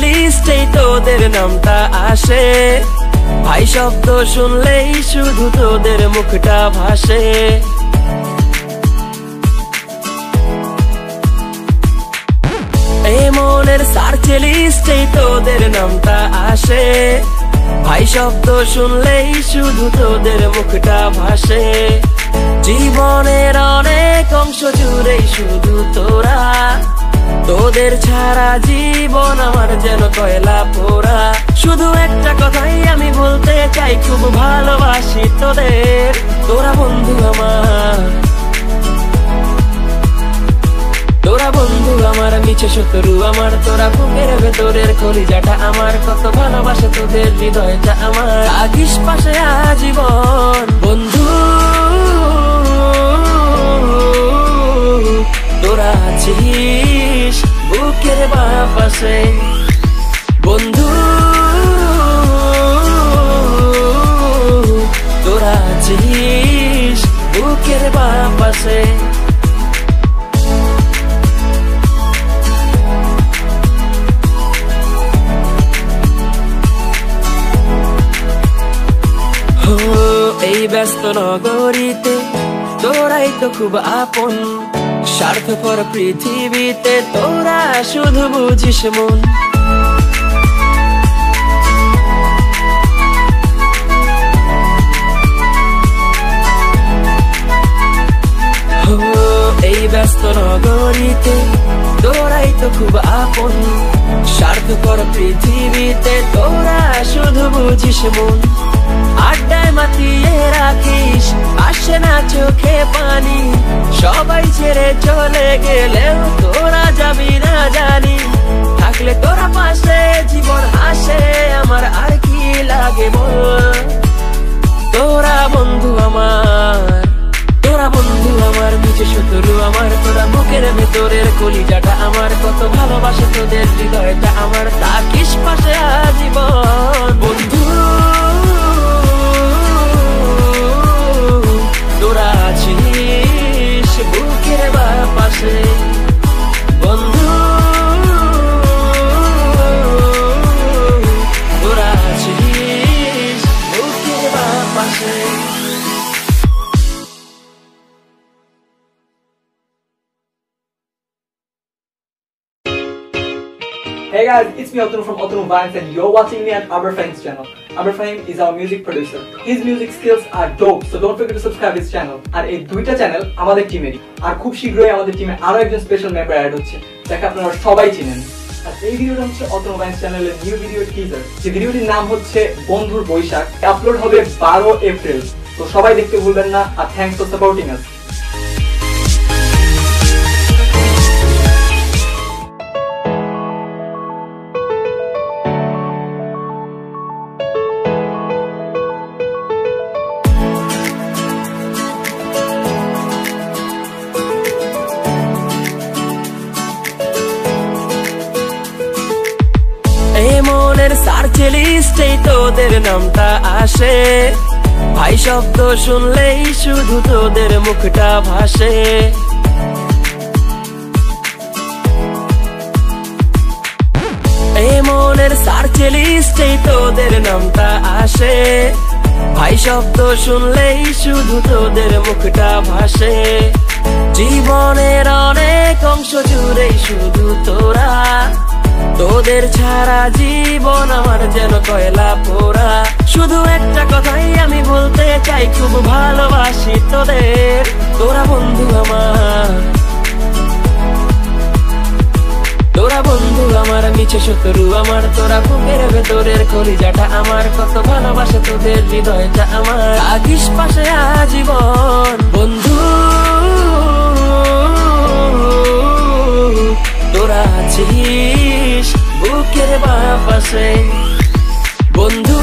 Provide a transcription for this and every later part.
লিস্টেই তোদের নামটা আসে, ভাই শব্দ শুনলেই শুধু তোদের মুখটা ভাসে। এই মনের সার্চ লিস্টেই তোদের নামটা আসে, ভাই শব্দ শুনলেই শুধু তোদের মুখটা ভাসে। জীবনের অনেক অংশ জুড়েই শুধু তোরা, তোদের ছাড়া জীবন আমার যেন কয়লা পোড়া। শুধু একটা কথাই আমি বলতে চাই, খুব ভালোবাসি তোদের, তোরা বন্ধু আমার, তোরা বন্ধু আমার, মিছে শত্রু আমার, তোরা বুকের ভেতরের কলিজাটা আমার, কত ভালোবাসে তোদের হৃদয়টা আমার। থাকিস পাশে আজীবন বন্ধু, তোরা আছিস বুকের বাঁ পাশে বন্ধু, তোরা আছিস বুকের বাঁ পাশে। এই ব্যস্ত নগরীতে তোরাই তো খুব আপন, স্বার্থপর পৃথিবীতে তোরা শুধু বুঝিস মন। এই ব্যস্ত নগরীতে তোরাই তো খুব আপন, স্বার্থপর পৃথিবীতে তোরা শুধু বুঝিস মন। আড্ডায় মাতিয়ে রাখিস, আসে না চোখে পানি, সবাই ছেড়ে চলে গেলেও তোরা যাবি না জানি। থাকলে তোরা পাশে জীবন হাসে আমার, আর কি লাগে বল। তোরা বন্ধু আমার, তোরা বন্ধু আমার, মিছে শত্রু আমার, তোরা বুকের ভেতরের কলিজাটা আমার, কত ভালোবাসে তোদের হৃদয়টা আমার। থাকিস পাশে আজীবন বন্ধু, তোরা আছিস বুকের বাঁ পাশে বন্ধু, তোরা আছিস বুকের বাঁ পাশে। Hey guys, it's me Otanu from Otanu Vines and you're watching me at Aber Fahim's channel. Aber Fahim is our music producer. His music skills are dope, so don't forget to subscribe his channel. আর এই দুইটা channel আমাদের টিমেরই, আর খুব শীঘ্রই আমাদের টিমে আরো একজন special member add হচ্ছে, যাকে আপনারা সবাই চিনেন। আর এই ভিডিওটা হচ্ছে Otanu Vines চ্যানেলের নিউ ভিডিও টিজার, যে ভিডিওটির নাম হচ্ছে বন্ধুর বৈশাখ। আপলোড হবে 12 এপ্রিল, তো সবাই দেখতে ভুলবেন না। আর thanks for supporting us. Search লিস্টেই তোদের নামটা আসে, ভাই শব্দ শুনলেই শুধু তোদের মুখটা ভাসে। এই মনের সার্চ লিস্টেই তোদের নামটা আসে, ভাই শব্দ শুনলেই শুধু তোদের মুখটা ভাসে। জীবনের অনেক অংশ জুড়েই শুধু তোরা, তোদের ছাড়া জীবন আমার যেন কয়লা পোড়া। শুধু একটা কথাই আমি বলতে চাই, খুব ভালোবাসি তোদের, তোরা বন্ধু আমার, তোরা বন্ধু আমার, মিছে শত্রু আমার, তোরা বুকের ভেতরের কলিজাটা আমার, কত ভালোবাসে তোদের হৃদয়টা আমার। থাকিস পাশে আজীবন বন্ধু, তোরা আছিস বুকের বাঁ পাশে বন্ধু,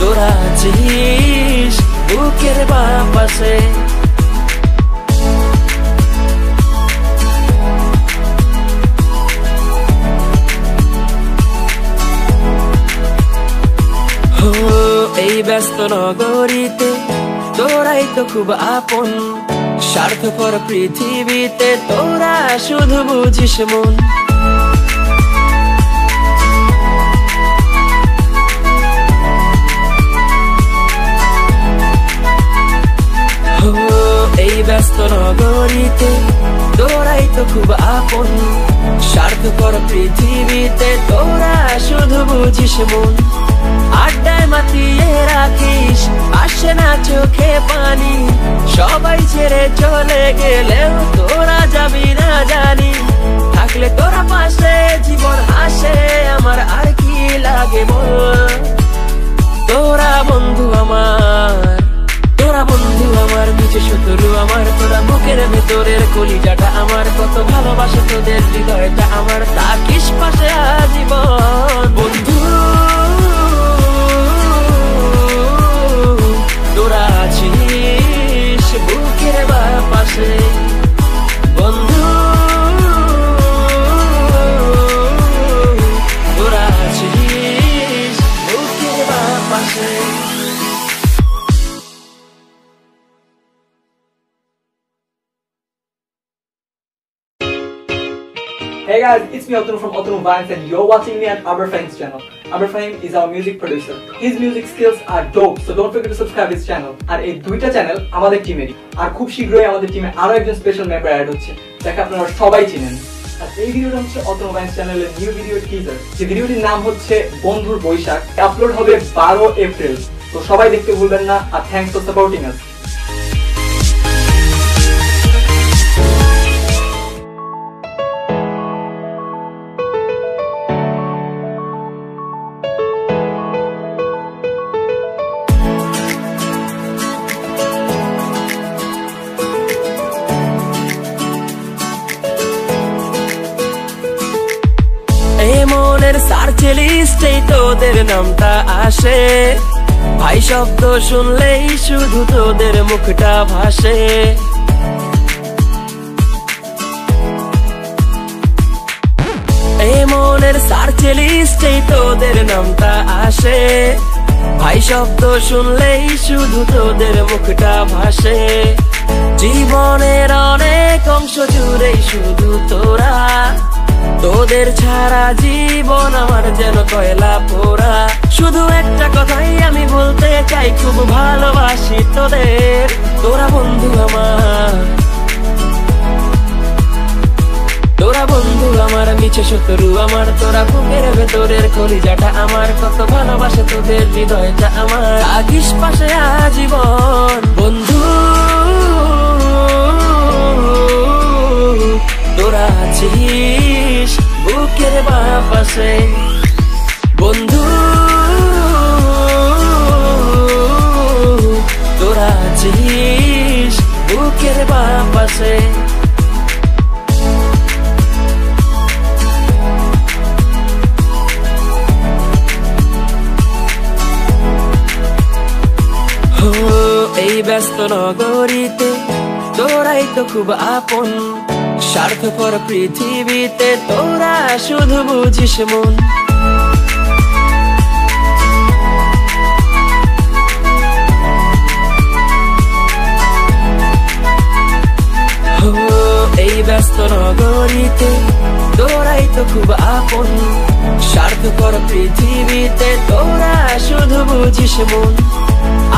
তোরা আছিস বুকের বাঁ পাশে। এই ব্যস্ত নগরীতে তোরাই তো খুব আপন, স্বার্থপর পৃথিবীতে তোরা শুধু বুঝিস মন। এই ব্যস্ত নগরীতে তোরাই তো খুব আপন, স্বার্থপর পৃথিবীতে তোরা শুধু বুঝিস মন। আড্ডায় মাতিয়ে রাখিস, আসে না চোখে পানি, সবাই ছেড়ে চলে গেলেও তোরা যাবি না জানি। থাকলে তোরা পাশে জীবন হাসে আমার, আর কি লাগে বল। তোরা বন্ধু আমার, তোরা বন্ধু আমার, নিচে শত্রু আমার, তোরা বুকের ভেতরের কলিজাটা আমার, কত ভালোবাসে তোদের হৃদয়টা আমার, থাকিস পাশে আজীবন বন্ধু। তোরা আছিস বুকের পাশে বন্ধু, তোরা আছিস বুকের পাশে। Hey guys, it's me Otanu from Otanu Vines and you're watching me at Aber Fahim's channel. Aber Fahim is our music producer. His music skills are dope, so don't forget to subscribe his channel. আর এই দুইটা channel আমাদের টিমেরই। আর খুব শীঘ্রই আমাদের টিমে আরো একজন special member add হচ্ছে, যাকে আপনারা সবাই চিনেন। আর এই ভিডিওটা হচ্ছে Otanu Vines চ্যানেলের নিউ ভিডিও টিজার। যে ভিডিওটির নাম হচ্ছে বন্ধুর বৈশাখ, আপলোড হবে 12 এপ্রিল। তো সবাই দেখতে ভুলবেন না, আর থ্যাঙ্কস ফর সাপোর্টিং আস। মনের সার্চ লিস্টেই তোদের নামটা আসে, ভাই শব্দ শুনলেই শুধু তোদের মুখটা ভাসে। এই মনের সার্চ লিস্টেই তোদের নামটা আসে, ভাই শব্দ শুনলেই শুধু তোদের মুখটা ভাসে। জীবনের অনেক অংশ জুড়েই শুধু তোরা, তোদের ছাড়া জীবন আমার যেন কয়লা পোড়া। শুধু একটা কথাই আমি বলতে চাই, খুব ভালোবাসি তোদের। তোরা বন্ধু আমার, তোরা বন্ধু আমার, মিছে শত্রু আমার, তোরা বুকের ভেতরের কলিজাটা আমার, কত ভালোবাসে তোদের হৃদয়টা আমার, থাকিস পাশে আজীবন বন্ধু। তোরা আছিস বুকের পাশে বন্ধু, তোরা আছিস বুকের পাশে। এই ব্যস্ত নগরীতে তোরাই তো খুব আপন, স্বার্থপর পৃথিবীতে তোরা শুধু বুঝিস মন। এই ব্যস্ত নগরীতে তোরাই তো খুব আপন, স্বার্থপর পৃথিবীতে তোরা শুধু বুঝিস মন।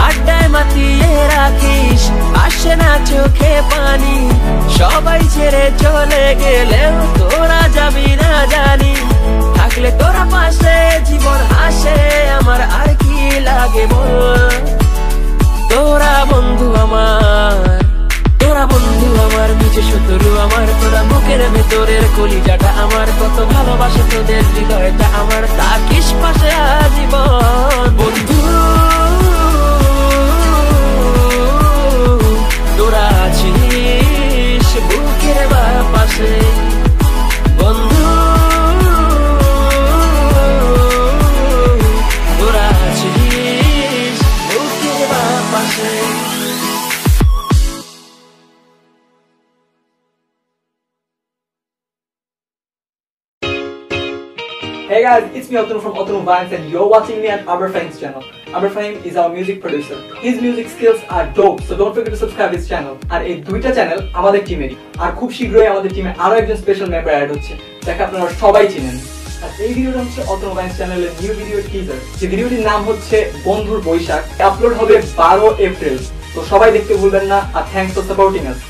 আড্ডায় মাতিয়ে রাখিস, আসে না চোখে পানি, সবাই ছেড়ে চলে গেলেও তোরা যাবি না জানি। থাকলে তোরা পাশে জীবন হাসে আমার, আর কি লাগে বল। তোরা বন্ধু আমার, তোরা বন্ধু আমার, নিচে শত্রু আমার, তোরা বুকের ভেতরের কলিজাটা আমার, কত ভালোবাসে তোদের হৃদয়টা আমার, থাকিস পাশে আজীবন বন্ধু। তোরা আছিস বুকের পাশে বন্ধু, তোরা আছিস বুকের পাশে। Hey guys, it's me Atanu from Atanu Vibes and you're watching me at Aber Fahim's channel. Aber Fahim is our music producer. His music skills are dope, so don't forget to subscribe his channel. আর এই দুইটা channel আমাদের টিমেরই। আর খুব শীঘ্রই আমাদের টিমে আরো একজন special member add হচ্ছে, যাকে আপনারা সবাই চিনেন। আর এই ভিডিওটা হচ্ছে Atanu Vibes চ্যানেলের নিউ ভিডিও টিজার। যে ভিডিওটির নাম হচ্ছে বন্ধুর বৈশাখ। আপলোড হবে 12 এপ্রিল। তো সবাই দেখতে ভুলবেন না আর থ্যাঙ্কস ফর সাপোর্টিং আস।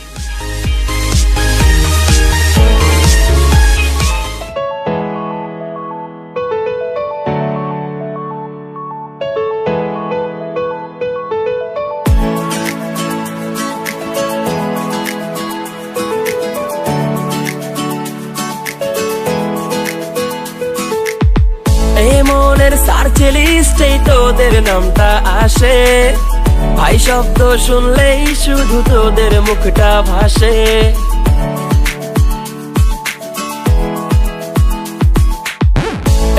সার্চে লিস্টেই তোদের নামটা আসে, ভাই শব্দ শুনলেই শুধু তোদের মুখটা ভাসে।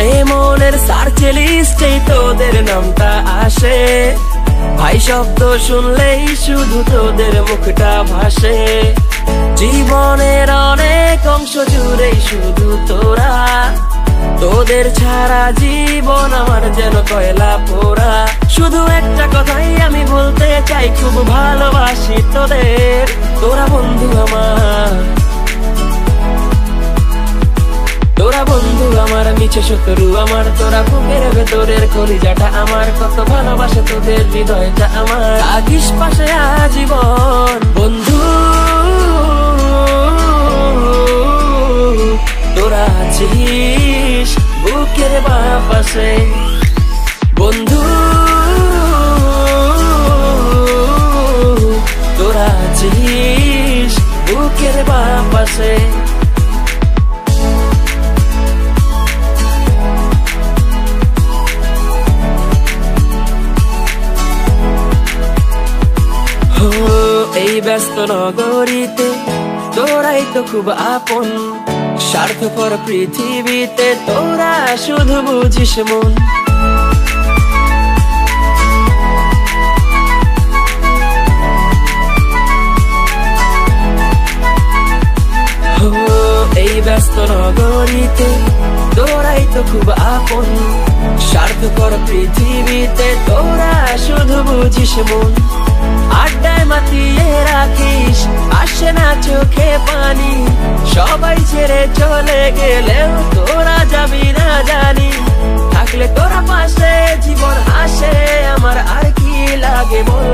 এই মনের সার্চে লিস্টেই তোদের নামটা আসে, ভাই শব্দ শুনলেই শুধু তোদের মুখটা ভাসে। জীবনের অনেক অংশ জুড়েই শুধু তোরা, তোদের ছাড়া জীবন আমার যেন কয়লা পোড়া। শুধু একটা কথাই আমি বলতে চাই, খুব ভালোবাসি তোদের। তোরা বন্ধু আমার, তোরা বন্ধু আমার, মিছে শত্রু আমার। তোরা বুকের ভেতরের কলিজাটা আমার, কত ভালোবাসে তোদের হৃদয়টা আমার। থাকিস পাশে আজীবন বন্ধু, তোরা আছিস বুকের বাঁ পাশে বন্ধু, তোরা আছিস বুকের বাঁ পাশে। এই ব্যস্ত নগরীতে তোরাই তো খুব আপন, স্বার্থপর পৃথিবীতে তোরা শুধু বুঝিস মন। এই ব্যস্ত নগরীতে তোরাই তো খুব আপন, স্বার্থপর পৃথিবীতে তোরা শুধু বুঝিস মন। আড্ডায় মাতিয়ে রাখিস, আসে না চোখে পানি। সবাই ছেড়ে চলে গেলেও তোরা যাবি না জানি। থাকলে তোরা পাশে জীবন আসে আমার, আর কি লাগে বল।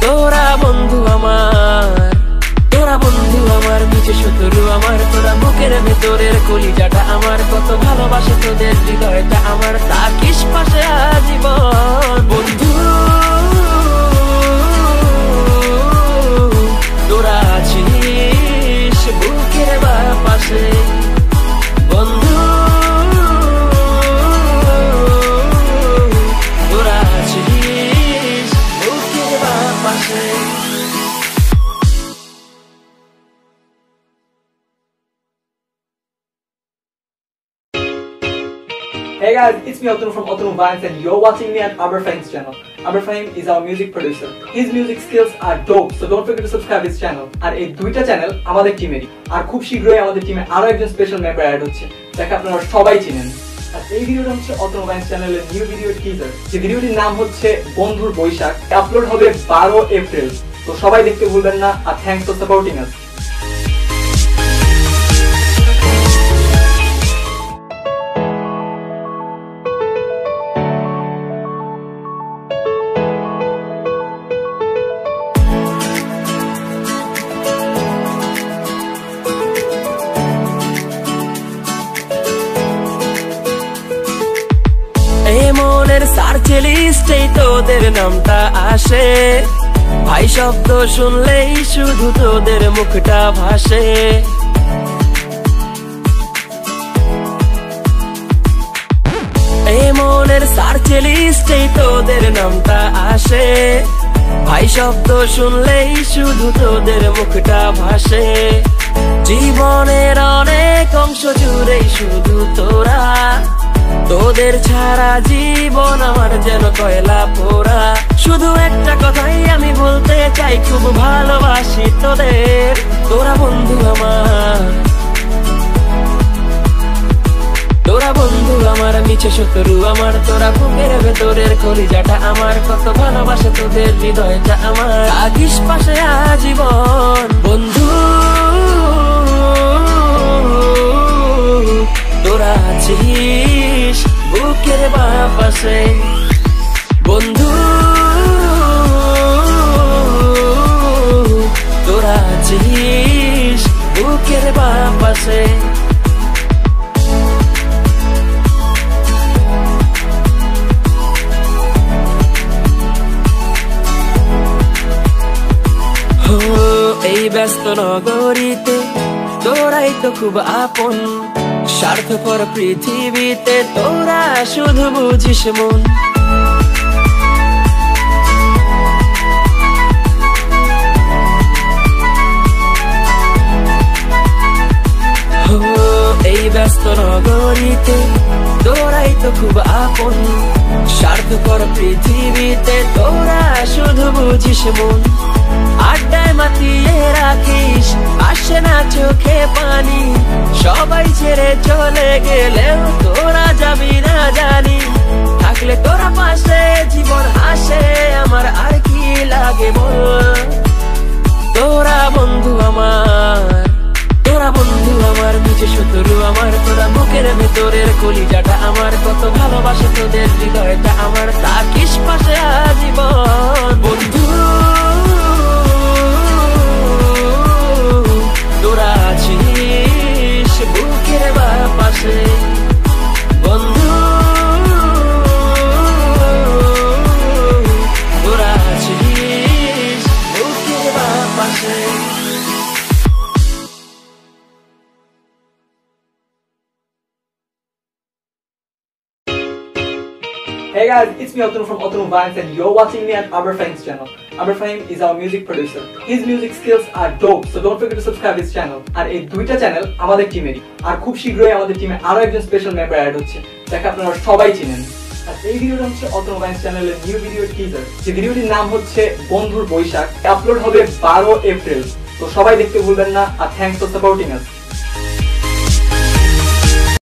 তোরা বন্ধু আমার, তোরা বন্ধু আমার, মিছে শত্রু আমার। তোরা বুকের ভেতরের কলিজাটা আমার, কত ভালোবাসে তোদের হৃদয়টা আমার। থাকিস পাশে আজীবন বন্ধু, তোরা আছিস বুকের বাঁ পাশে বন্ধু, তোরা আছিস বুকের বাঁ পাশে। Hey guys, it's me Atanu from Atanu Vibes and you're watching me at Aber Fahim's channel. Aber Fahim is our music producer. His music skills are dope, so don't forget to subscribe his channel. আর এই দুইটা channel আমাদের টিমেরই। আর খুব শীঘ্রই আমাদের টিমে আরো একজন special member add হচ্ছে, যাকে আপনারা সবাই চিনেন। আর এই ভিডিওটা হচ্ছে Atanu Vibes চ্যানেলের নিউ ভিডিও টিজার। যে ভিডিওটির নাম হচ্ছে বন্ধুর বৈশাখ। আপলোড হবে 12 এপ্রিল। তো সবাই দেখতে ভুলবেন না আর থ্যাঙ্কস ফর সাপোর্টিং আস। সার্চে লিস্টেই তোদের নামটা আসে, ভাই শব্দ শুনলেই শুধু তোদের মুখটা ভাসে। এই মনের সার্চে লিস্টেই তোদের নামটা আসে, ভাই শব্দ শুনলেই শুধু তোদের মুখটা ভাসে। জীবনের অনেক অংশ জুড়েই শুধু তোরা, তোদের ছাড়া জীবন আমার যেন কয়লা পোড়া। শুধু একটা কথাই আমি বলতে চাই, খুব ভালোবাসি তোদের। তোরা বন্ধু আমার, বন্ধু আমার মিছে শত্রু আমার, তোরা বুকের ভেতরের কলিজাটা আমার, কত ভালোবাসে তোদের হৃদয়টা আমার, থাকিস পাশে আজীবন বন্ধু। তোরা আছিস বুকের বাঁ পাশে বন্ধু, তোরা আছিস বুকের বাঁ পাশে। এই ব্যস্ত নগরীতে তোরাই তো খুব আপন, স্বার্থপর পৃথিবীতে তোরা শুধু বুঝিস মন। এই ব্যস্ত নগরীতে তোরাই তো খুব আপন, স্বার্থপর পৃথিবীতে তোরা শুধু বুঝিস মন। আড্ডায় মাতিয়ে রাখিস, আসে না চোখে পানি, সবাই ছেড়ে চলে গেলেও তোরা যাবি না জানি, থাকলে তোরা পাশে জীবন হাসে আমার, আর কি লাগে বল। তোরা বন্ধু আমার, তোরা বন্ধু আমার মিছে শত্রু আমার, তোরা বুকের ভেতরের কলিজাটা আমার, কত ভালোবাসে তোদের হৃদয়টা আমার, থাকিস পাশে আজীবন বন্ধু। তোরা আছিস বুকের বাঁ পাশে বন্ধু, তোরা আছিস বুকের বাঁ পাশে। Hey guys, it's me Otanu from Otanu Vines and you're watching me at Aber Fahim's channel. Aber Fahim is our music producer. His music skills are dope, so don't forget to subscribe his channel. আর এই দুইটা channel আমাদের টিমেরই, আর খুব শীঘ্রই আমাদের টিমে আরো একজন special member add হচ্ছে, যাকে আপনারা সবাই চিনেন। আর এই ভিডিওটা হচ্ছে Otanu Vines চ্যানেলের নিউ ভিডিও টিজার, যে ভিডিওটির নাম হচ্ছে বন্ধুর বৈশাখ, আপলোড হবে 12 এপ্রিল। তো সবাই দেখতে ভুলবেন না, আর থ্যাঙ্কস ফর সাপোর্টিং আস।